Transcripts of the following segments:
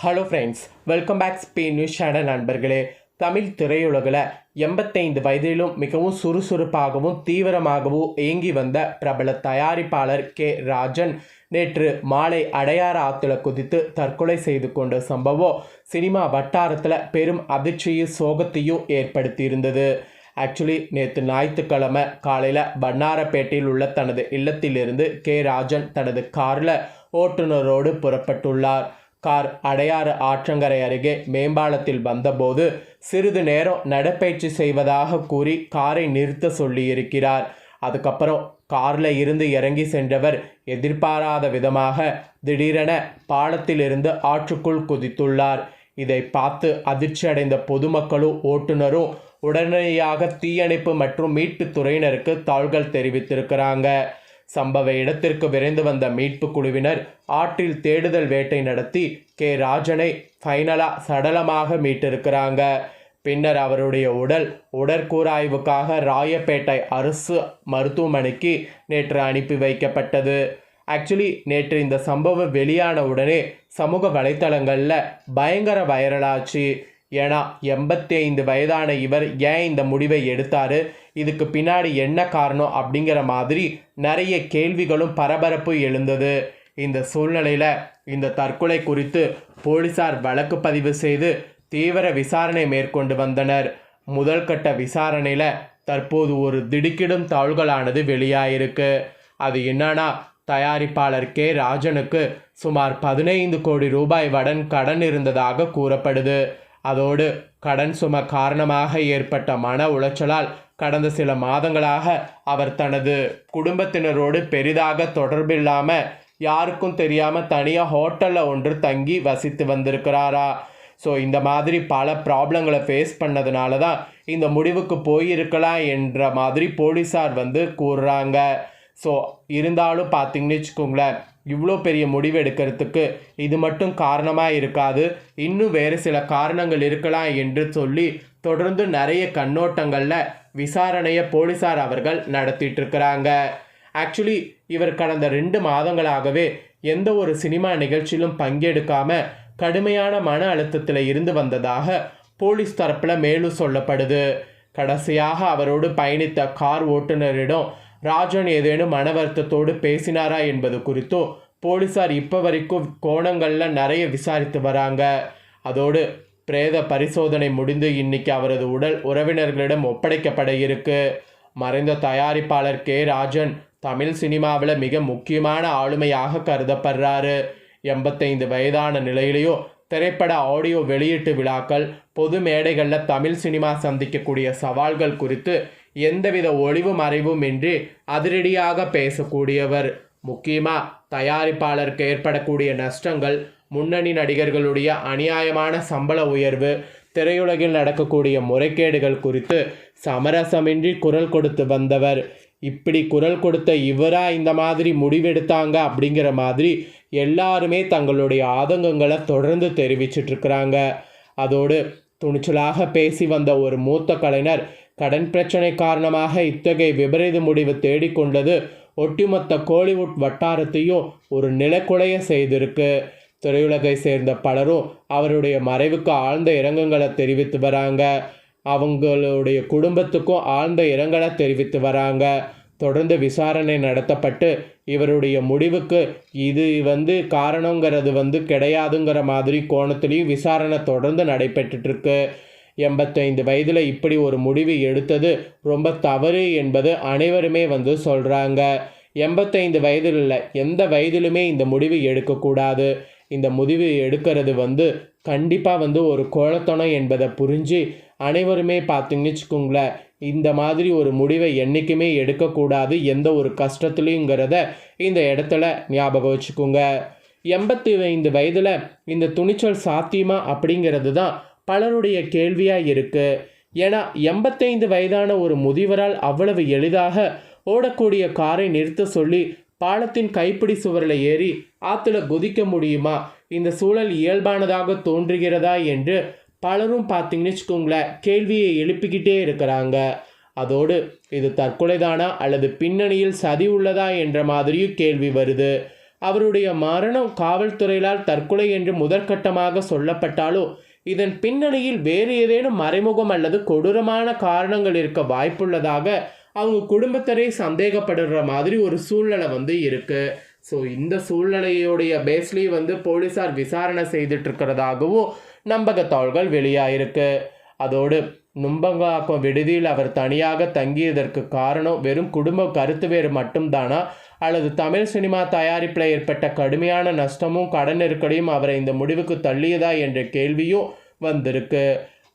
Hello friends, welcome back Spain news channel நண்பர்களே. தமிழ் திரையுலகில் 85 வயதிலும் மிகவும் சுறுசுறுப்பாகவும் தீவிரமாகவும் இயங்கி வந்த பிரபல தயாரிப்பாளர் கே ராஜன் நேற்று மாலை அடையாற ஆற்றுல குதித்து தற்கொலை செய்து கொண்ட சம்பவம் சினிமா வட்டாரத்தில் பெரும் அதிர்ச்சியும் சோகத்தையும் ஏற்படுத்தியிருந்தது. ஆக்சுவலி நேற்று ஞாயிற்றுக்கிழமை காலையில் பன்னாரப்பேட்டையில் உள்ள தனது இல்லத்திலிருந்து கே ராஜன் தனது காரில் ஓட்டுநரோடு புறப்பட்டுள்ளார். கார் அடையாறு ஆற்றங்கரை அருகே மேம்பாலத்தில் வந்தபோது சிறிது நேரம் நடைப்பயிற்சி செய்வதாக கூறி காரை நிறுத்த சொல்லியிருக்கிறார். அதுக்கப்புறம் காரில் இருந்து இறங்கி சென்றவர் எதிர்பாராத விதமாக திடீரென பாலத்திலிருந்து ஆற்றுக்குள் குதித்துள்ளார். இதை பார்த்து அதிர்ச்சி அடைந்த பொதுமக்களும் ஓட்டுநரும் உடனடியாக தீயணைப்பு மற்றும் மீட்புத் துறையினருக்கு தகவல்கள் தெரிவித்திருக்கிறாங்க. சம்பவ இடத்திற்கு விரைந்து வந்த மீட்பு குழுவினர் ஆற்றில் தேடுதல் வேட்டை நடத்தி கே ராஜனை ஃபைனலாக சடலமாக மீட்டிருக்கிறாங்க. பின்னர் அவருடைய உடல் உடற்கூறாய்வுக்காக ராயப்பேட்டை அரசு மருத்துவமனைக்கு நேற்று அனுப்பி வைக்கப்பட்டது. ஆக்சுவலி நேற்று இந்த சம்பவம் வெளியான உடனே சமூக வலைத்தளங்களில் பயங்கர வைரலாச்சு. ஏன்னா 85 வயதான இவர் ஏன் இந்த முடிவை எடுத்தார், இதுக்கு பின்னாடி என்ன காரணம் அப்படிங்கிற மாதிரி நிறைய கேள்விகளும் பரபரப்பு எழுந்தது. இந்த சூழ்நிலையில் இந்த தற்கொலை குறித்து போலீசார் வழக்கு பதிவு செய்து தீவிர விசாரணை மேற்கொண்டு வந்தனர். முதல் கட்ட விசாரணையில் தற்போது ஒரு திடுக்கிடும் தகவல்களானது வெளியாயிருக்கு. அது என்னன்னா, தயாரிப்பாளர் கே ராஜனுக்கு சுமார் 15 கோடி ரூபாய் கடன் இருந்ததாக கூறப்படுது. அதோடு கடன் சுமை காரணமாக ஏற்பட்ட மன உளைச்சலால் கடந்த சில மாதங்களாக அவர் தனது குடும்பத்தினரோடு பெரிதாக தொடர்பில்லாமல் யாருக்கும் தெரியாமல் தனியாக ஹோட்டலில் ஒன்று தங்கி வசித்து வந்திருக்கிறாரா. ஸோ இந்த மாதிரி பல ப்ராப்ளங்களை ஃபேஸ் பண்ணதுனால தான் இந்த முடிவுக்கு போயிருக்கலாம் என்ற மாதிரி போலீஸார் கூறுறாங்க. ஸோ இருந்தாலும் பார்த்தீங்கன்னு வச்சுக்கோங்களேன், இவ்வளோ பெரிய முடிவு எடுக்கிறதுக்கு இது மட்டும் காரணமாக இருக்காது, இன்னும் வேறு சில காரணங்கள் இருக்கலாம் என்று சொல்லி தொடர்ந்து நிறைய கண்ணோட்டங்களில் விசாரணையை போலீஸார் அவர்கள் நடத்திட்டு இருக்கிறாங்க. ஆக்சுவலி இவர் கடந்த 2 மாதங்களாகவே எந்த ஒரு சினிமா நிகழ்ச்சியிலும் பங்கெடுக்காமல் கடுமையான மன அழுத்தத்தில் இருந்து வந்ததாக போலீஸ் தரப்பில் மேலும் சொல்லப்படுது. கடைசியாக அவரோடு பயணித்த கார் ஓட்டுநரிடம் ராஜன் ஏதேனும் மன வருத்தத்தோடு பேசினாரா என்பது குறித்தும் போலீஸார் இப்போ வரைக்கும் கோணங்களில் நிறைய விசாரித்து வராங்க. அதோடு பிரேத பரிசோதனை முடிந்து இன்னைக்கு அவரது உடல் உறவினர்களிடம் ஒப்படைக்கப்பட இருக்கு. மறைந்த தயாரிப்பாளர் கே ராஜன் தமிழ் சினிமாவில் மிக முக்கியமான ஆளுமையாக கருதப்படுறாரு. 85 வயதான நிலையிலேயும் திரைப்பட ஆடியோ வெளியீட்டு விழாக்கள், பொது மேடைகளில் தமிழ் சினிமா சந்திக்கக்கூடிய சவால்கள் குறித்து எந்தவித ஒளிவு மறைவும் இன்றி அதிரடியாக பேசக்கூடியவர். முக்கியமாக தயாரிப்பாளருக்கு ஏற்படக்கூடிய நஷ்டங்கள், முன்னணி நடிகர்களுடைய அநியாயமான சம்பள உயர்வு, திரையுலகில் நடக்கக்கூடிய முறைகேடுகள் குறித்து சமரசமின்றி குரல் கொடுத்து வந்தவர். இப்படி குரல் கொடுத்த இவரா இந்த மாதிரி முடிவெடுத்தாங்க அப்படிங்கிற மாதிரி எல்லாருமே தங்களுடைய ஆதங்கங்களை தொடர்ந்து தெரிவிச்சிட்ருக்கிறாங்க. அதோடு துணிச்சலாக பேசி வந்த ஒரு மூத்த கலைஞர் கடன் பிரச்சனை காரணமாக இத்தகைய விபரீத முடிவு தேடிக்கொண்டது ஒட்டுமொத்த கோலிவுட் வட்டாரத்தையும் ஒரு நிலக்குலைய செய்திருக்கு. திரையுலகை சேர்ந்த பலரும் அவருடைய மறைவுக்கு ஆழ்ந்த இரங்கங்களை தெரிவித்து வராங்க. அவங்களுடைய குடும்பத்துக்கும் ஆழ்ந்த இரங்கலை தெரிவித்து வராங்க. தொடர்ந்து விசாரணை நடத்தப்பட்டு இவருடைய முடிவுக்கு இது காரணங்கிறது கிடையாதுங்கிற மாதிரி கோணத்துலேயும் விசாரணை தொடர்ந்து நடைபெற்றுருக்கு. 85 வயதில் இப்படி ஒரு முடிவு எடுத்தது ரொம்ப தவறு என்பது அனைவருமே சொல்கிறாங்க. 85 வயதில் இல்லை, எந்த வயதிலுமே இந்த முடிவு எடுக்கக்கூடாது. இந்த முடிவு எடுக்கிறது கண்டிப்பாக ஒரு கோலத்தனம் என்பதை புரிஞ்சு அனைவருமே பார்த்தீங்கன்னு வச்சுக்கோங்களேன், இந்த மாதிரி ஒரு முடிவை என்றைக்குமே எடுக்கக்கூடாது எந்த ஒரு கஷ்டத்துலையுங்கிறத இந்த இடத்துல ஞாபகம் வச்சுக்கோங்க. 85 வயதில் இந்த துணிச்சல் சாத்தியமா அப்படிங்கிறது தான் பலருடைய கேள்வியாக இருக்குது. ஏன்னா 85 வயதான ஒரு முதியவரால் அவ்வளவு எளிதாக ஓடக்கூடிய காரை நிறுத்த சொல்லி பாலத்தின் கைப்பிடி சுவரில் ஏறி ஆற்றுல குதிக்க முடியுமா? இந்த சூழல் இயல்பானதாக தோன்றுகிறதா என்று பலரும் பார்த்தீங்கன்னு வச்சுக்கோங்களேன் கேள்வியை எழுப்பிக்கிட்டே இருக்கிறாங்க. அதோடு இது தற்கொலைதானா அல்லது பின்னணியில் சதி உள்ளதா என்ற மாதிரியும் கேள்வி வருது. அவருடைய மரணம் காவல்துறையினால் தற்கொலை என்று முதற்கட்டமாக சொல்லப்பட்டாலும் இதன் பின்னணியில் வேறு ஏதேனும் மறைமுகம் அல்லது கொடூரமான காரணங்கள் இருக்க வாய்ப்புள்ளதாக அவங்க குடும்பத்தரே சந்தேகப்படுற மாதிரி ஒரு சூழ்நிலை இருக்கு. ஸோ இந்த சூழ்நிலையோடைய பேஸ்லேயே போலீஸார் விசாரணை செய்துட்டு இருக்கிறதாகவும் நம்பகத்தாள்கள் வெளியாயிருக்கு. அதோடு நும்பங்காக்கம் விடுதியில் அவர் தனியாக தங்கியதற்கு காரணம் வெறும் குடும்ப கருத்து வேறு மட்டும்தானா, அல்லது தமிழ் சினிமா தயாரிப்பில் ஏற்பட்ட கடுமையான நஷ்டமும் கடன் நெருக்கடியும் அவரை இந்த முடிவுக்கு தள்ளியதா என்ற கேள்வியும் வந்திருக்கு.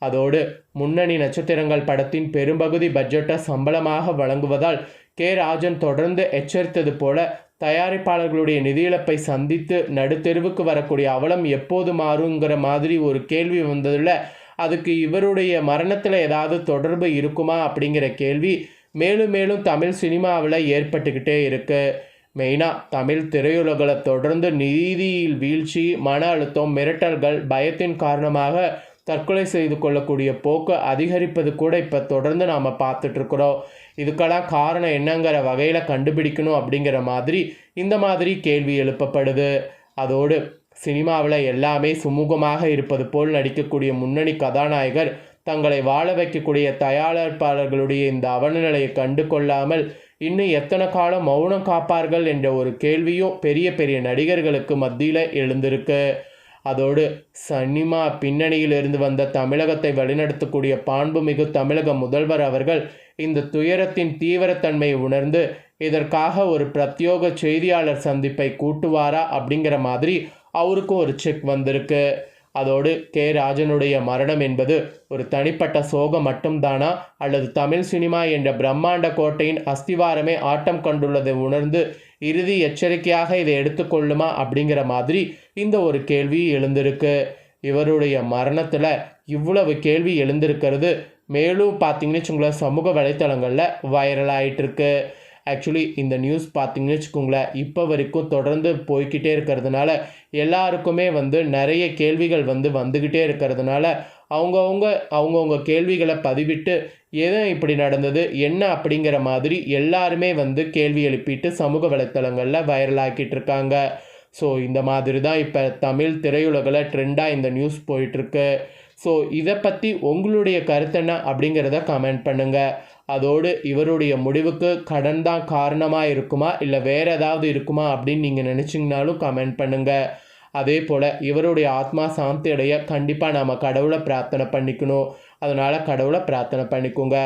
அதோடு முன்னணி நட்சத்திரங்கள் படத்தின் பெரும்பகுதி பட்ஜெட்டை சம்பளமாக வழங்குவதால் கே ராஜன் தொடர்ந்து எச்சரித்தது போல தயாரிப்பாளர்களுடைய நிதி இழப்பை சந்தித்து நடுத்தெருவுக்கு வரக்கூடிய அவலம் எப்போது மாறுங்கிற மாதிரி ஒரு கேள்வி வந்ததில் அதுக்கு இவருடைய மரணத்தில் ஏதாவது தொடர்பு இருக்குமா அப்படிங்கிற கேள்வி மேலும் மேலும் தமிழ் சினிமாவில் ஏற்பட்டுக்கிட்டே இருக்கு. மெயினாக தமிழ் திரையுலகில் தொடர்ந்து நிதியில் வீழ்ச்சி, மன அழுத்தம், மிரட்டல்கள், பயத்தின் காரணமாக தற்கொலை செய்து கொள்ளக்கூடிய போக்கு அதிகரிப்பது கூட இப்போ தொடர்ந்து நாம் பார்த்துட்ருக்குறோம். இதுக்கெல்லாம் காரணம் என்னங்கிற வகையில் கண்டுபிடிக்கணும் அப்படிங்கிற மாதிரி இந்த மாதிரி கேள்வி எழுப்பப்படுது. அதோடு சினிமாவில் எல்லாமே சுமூகமாக இருப்பது போல் நடிக்கக்கூடிய முன்னணி கதாநாயகர் தங்களை வாழ வைக்கக்கூடிய தயாரிப்பாளர்களுடைய இந்த அவலநிலையை கண்டு கொள்ளாமல் இன்னும் எத்தனை காலம் மௌனம் காப்பார்கள் என்ற ஒரு கேள்வியும் பெரிய பெரிய நடிகர்களுக்கு மத்தியில் எழுந்திருக்கு. அதோடு சினிமா பின்னணியிலிருந்து வந்த தமிழகத்தை வழிநடத்தக்கூடிய பாண்புமிகு தமிழக முதல்வர் அவர்கள் இந்த துயரத்தின் தீவிரத்தன்மையை உணர்ந்து இதற்காக ஒரு பிரத்யோக செய்தியாளர் சந்திப்பை கூட்டுவாரா அப்படிங்கிற மாதிரி அவருக்கும் ஒரு செக் வந்திருக்கு. அதோடு கே ராஜனுடைய மரணம் என்பது ஒரு தனிப்பட்ட சோகம் மட்டும்தானா, அல்லது தமிழ் சினிமா என்ற பிரம்மாண்ட கோட்டையின் அஸ்திவாரமே ஆட்டம் கண்டுள்ளதை உணர்ந்து இறுதி எச்சரிக்கையாக இதை எடுத்துக்கொள்ளுமா அப்படிங்கிற மாதிரி இந்த ஒரு கேள்வி எழுந்திருக்கு. இவருடைய மரணத்தில் இவ்வளவு கேள்வி எழுந்திருக்கிறது மேலும் பார்த்தீங்கன்னு வச்சுக்கோங்களேன் சமூக வலைத்தளங்களில் வைரலாகிட்டு இருக்கு. ஆக்சுவலி இந்த நியூஸ் பார்த்தீங்கன்னு வச்சுக்கோங்களேன் இப்போ வரைக்கும் தொடர்ந்து போய்கிட்டே இருக்கிறதுனால எல்லாருக்குமே நிறைய கேள்விகள் வந்துக்கிட்டே இருக்கிறதுனால அவங்கவுங்க கேள்விகளை பதிவிட்டு எது இப்படி நடந்தது என்ன அப்படிங்கிற மாதிரி எல்லாருமே கேள்வி எழுப்பிட்டு சமூக வலைத்தளங்களில் வைரலாக்கிட்டு இருக்காங்க. ஸோ இந்த மாதிரி தான் இப்போ தமிழ் திரையுலகில் ட்ரெண்டாக இந்த நியூஸ் போயிட்டுருக்கு. ஸோ இதை பற்றி உங்களுடைய கருத்து என்ன அப்படிங்கிறத கமெண்ட் பண்ணுங்கள். அதோடு இவருடைய முடிவுக்கு கடன் தான் காரணமாக இருக்குமா இல்லை வேறு ஏதாவது இருக்குமா அப்படின்னு நீங்கள் நினச்சிங்கனாலும் கமெண்ட் பண்ணுங்கள். அதே போல் இவருடைய ஆத்மா சாந்தி அடைய கண்டிப்பாக நாம் கடவுளை பிரார்த்தனை பண்ணிக்கணும். அதனால் கடவுளை பிரார்த்தனை பண்ணிக்கோங்க.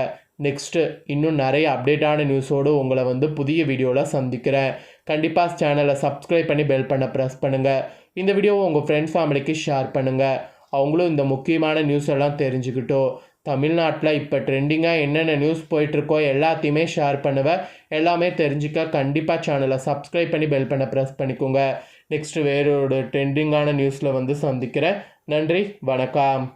நெக்ஸ்ட்டு இன்னும் நிறைய அப்டேட்டான நியூஸோடு உங்களை புதிய வீடியோவில் சந்திக்கிறேன். கண்டிப்பாக சேனலை சப்ஸ்கிரைப் பண்ணி பெல் பண்ண ப்ரெஸ் பண்ணுங்கள். இந்த வீடியோவை உங்கள் ஃப்ரெண்ட்ஸ் ஃபேமிலிக்கு ஷேர் பண்ணுங்கள். அவங்களும் இந்த முக்கியமான நியூஸ் எல்லாம் தெரிஞ்சுக்கிட்டோம். தமிழ்நாட்டில் இப்போ ட்ரெண்டிங்காக என்னென்ன நியூஸ் போயிட்டுருக்கோ எல்லாத்தையுமே ஷேர் பண்ணுவேன். எல்லாமே தெரிஞ்சுக்க கண்டிப்பாக சேனலை சப்ஸ்கிரைப் பண்ணி பெல் பண்ண ப்ரெஸ் பண்ணிக்கோங்க. நெக்ஸ்ட்டு வேறு ஒரு ட்ரெண்டிங்கான நியூஸில் சந்திக்கிறேன். நன்றி, வணக்கம்.